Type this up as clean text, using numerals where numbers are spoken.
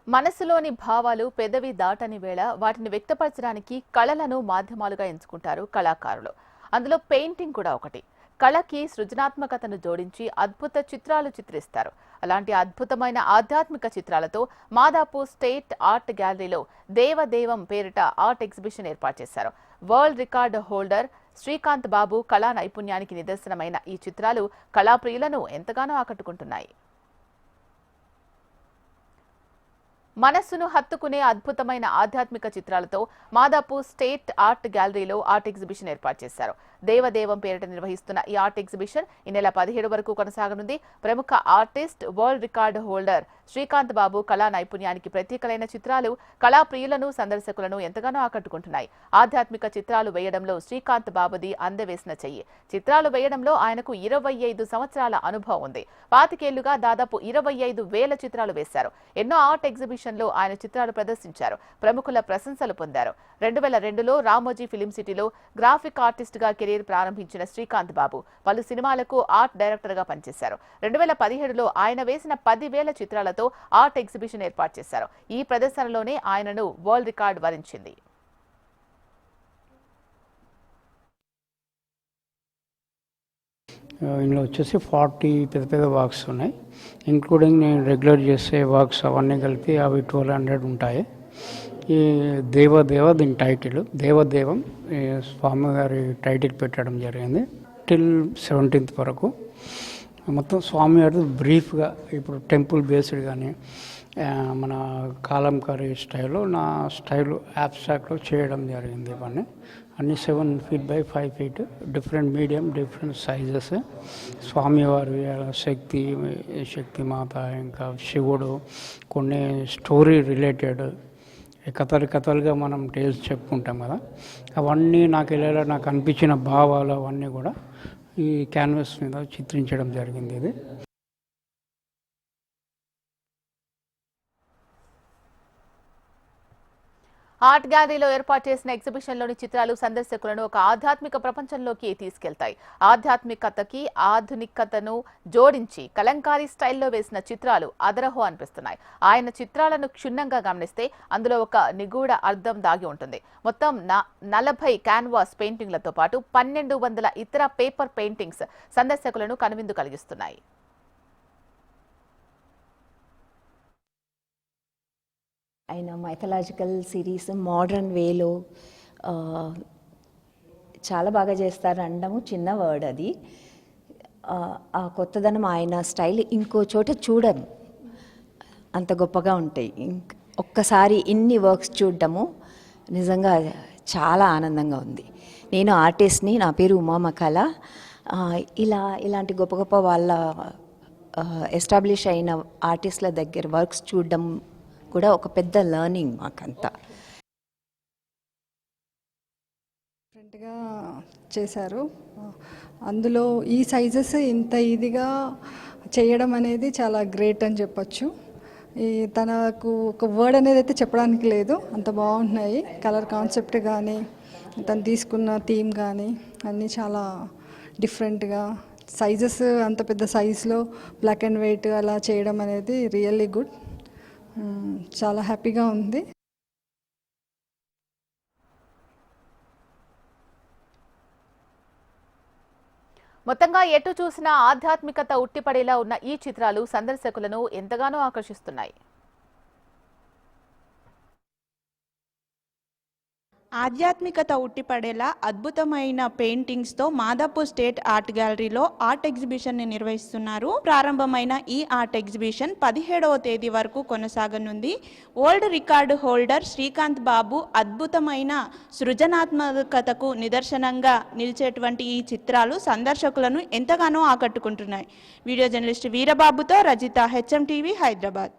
మనసులోని భావాలు పెదవి దాటని వేళ వాటిని వ్యక్తపరచడానికి కళలను మాధ్యమాలుగా ఎంచుకుంటారు కళాకారులు. అందులో పెయింటింగ్ కూడా ఒకటి. కళకి సృజనాత్మకతను జోడించి అద్భుత చిత్రాలు చిత్రిస్తారు. అలాంటి అద్భుతమైన ఆధ్యాత్మిక చిత్రాలతో మాదాపూర్ స్టేట్ ఆర్ట్ గ్యాలరీలో దేవదేవం పేరిట ఆర్ట్ ఎగ్జిబిషన్ ఏర్పాటు చేశారు. World record holder Srikanth Babu కళా నైపుణ్యానికి నిదర్శనమైన ఈ చిత్రాలు కళాప్రియులను ఎంతగానో ఆకట్టుకుంటున్నాయి. మనస్సును హత్తుకునే అద్భుతమైన ఆధ్యాత్మిక చిత్రాలతో మాదాపూర్ స్టేట్ ఆర్ట్ గ్యాలరీలో ఆర్ట్ ఎగ్జిబిషన్ ఏర్పాటు చేశారు. దేవదేవం పేరిట నిర్వహిస్తున్న ఈ ఆర్ట్ ఎగ్జిబిషన్ ఈ నెల 17 వరకు కొనసాగనుంది. ప్రముఖ artist, world record holder Srikanth Babu కళా నైపుణ్యానికి ప్రత్యేకమైన చిత్రాలు కళాప్రియులను, సందర్శకులను ఎంతగానో ఆకట్టుకుంటున్నాయి. ఆధ్యాత్మిక చిత్రాలు వేయడంలో శ్రీకాంత్ బాబుది అందవేసిన చెయ్యి. చిత్రాలు వేయడంలో ఆయనకు 25 సంవత్సరాల అనుభవం ఉంది. 25 ఏళ్లుగా దాదాపు 25,000 చిత్రాలు వేశారు. ఎన్నో ఆర్ట్ ఎగ్జిబిషన్లో ఆయన చిత్రాలు ప్రదర్శించారు. ప్రముఖుల ప్రశంసలు పొందారు. 2002లో రామోజీ ఫిలిం సిటీలో గ్రాఫిక్ ఆర్టిస్ట్ గా కెరీర్ ప్రారంభించిన శ్రీకాంత్ బాబు పలు సినిమాలకు ఆర్ట్ డైరెక్టర్ గా పనిచేశారు. 2017లో ఆయన వేసిన 10,000 చిత్రాలతో ఆర్ట్ ఎగ్జిబిషన్ ఏర్పాటు చేశారు. ఈ ప్రదర్శనలోనే ఆయనను వరల్డ్ రికార్డ్ వరించింది. ఇందులో వచ్చేసి 40 పెద్ద పెద్ద వర్క్స్ ఉన్నాయి. ఇంక్లూడింగ్ నేను రెగ్యులర్ చేసే వర్క్స్ అవన్నీ కలిపి అవి 1200 ఉంటాయి. ఈ దేవదేవ దీని టైటిల్ దేవదేవం స్వామివారి టైటిల్ పెట్టడం జరిగింది. టిల్ 17th వరకు మొత్తం స్వామివారి బ్రీఫ్గా ఇప్పుడు టెంపుల్ బేస్డ్ కానీ మన కాలంకారీ స్టైల్లో నా స్టైల్ యాబ్స్ట్రాక్ట్లో చేయడం జరిగింది. ఇవన్నీ అన్ని 7 feet by 5 feet different medium different sizes. స్వామివారి శక్తిమాత ఇంకా శివుడు కొన్ని స్టోరీ రిలేటెడ్ కథలుగా మనం టేల్స్ చెప్పుకుంటాం కదా, అవన్నీ నాకు అనిపించిన భావాలు అవన్నీ కూడా ఈ క్యాన్వాస్ మీద చిత్రించడం జరిగింది. ఇది ఆర్ట్ గ్యాలరీలో ఏర్పాటు చేసిన ఎగ్జిబిషన్లోని చిత్రాలు సందర్శకులను ఒక ఆధ్యాత్మిక ప్రపంచంలోకి తీసుకెళ్తాయి. ఆధ్యాత్మికతకి ఆధునికతను జోడించి కలంకారీ స్టైల్లో వేసిన చిత్రాలు అదరహో అనిపిస్తున్నాయి. ఆయన చిత్రాలను క్షుణ్ణంగా గమనిస్తే అందులో ఒక నిగూఢ అర్థం దాగి ఉంటుంది. మొత్తం 40 క్యాన్వాస్ పెయింటింగ్లతో పాటు 1200 ఇతర పేపర్ పెయింటింగ్స్ సందర్శకులను కనువిందు కలిగిస్తున్నాయి. ఆయన మైథలాజికల్ సిరీస్ మోడర్న్ వేలో చాలా బాగా చేస్తారు అనడము చిన్న వర్డ్. అది ఆ కొత్తదనం ఆయన స్టైల్ ఇంకో చోట చూడను, అంత గొప్పగా ఉంటాయి. ఒక్కసారి ఇన్ని వర్క్స్ చూడటము నిజంగా చాలా ఆనందంగా ఉంది. నేను ఆర్టిస్ట్ని, నా పేరు ఉమామకళ. ఇలాంటి గొప్ప గొప్ప వాళ్ళ ఎస్టాబ్లిష్ అయిన ఆర్టిస్టుల దగ్గర వర్క్స్ చూడడం కూడా ఒక పెద్ద లర్నింగ్ మాకంతా. డిఫరెంట్గా చేశారు. అందులో ఈ సైజెస్ ఇంత ఇదిగా చేయడం అనేది చాలా గ్రేట్ అని చెప్పచ్చు. తనకు ఒక వర్డ్ అనేది అయితే చెప్పడానికి లేదు, అంత బాగుంటున్నాయి. కలర్ కాన్సెప్ట్ కానీ తను తీసుకున్న థీమ్ కానీ అన్నీ చాలా డిఫరెంట్గా, సైజెస్ అంత పెద్ద సైజులో బ్లాక్ అండ్ వైట్ అలా చేయడం అనేది రియల్లీ గుడ్. చాలా హ్యాపీగా ఉంది. మొత్తంగా ఎటు చూసినా ఆధ్యాత్మికత ఉట్టిపడేలా ఉన్న ఈ చిత్రాలు సందర్శకులను ఎంతగానో ఆకర్షిస్తున్నాయి. ఆధ్యాత్మికత ఉట్టిపడేలా అద్భుతమైన పెయింటింగ్స్తో మాదాపూర్ స్టేట్ ఆర్ట్ గ్యాలరీలో ఆర్ట్ ఎగ్జిబిషన్ని నిర్వహిస్తున్నారు. ప్రారంభమైన ఈ ఆర్ట్ ఎగ్జిబిషన్ 17వ తేదీ వరకు కొనసాగనుంది. World record holder Srikanth Babu అద్భుతమైన సృజనాత్మకతకు నిదర్శనంగా నిలిచేటువంటి ఈ చిత్రాలు సందర్శకులను ఎంతగానో ఆకట్టుకుంటున్నాయి. వీడియో జర్నలిస్ట్ వీరబాబుతో రజిత, HM TV, హైదరాబాద్.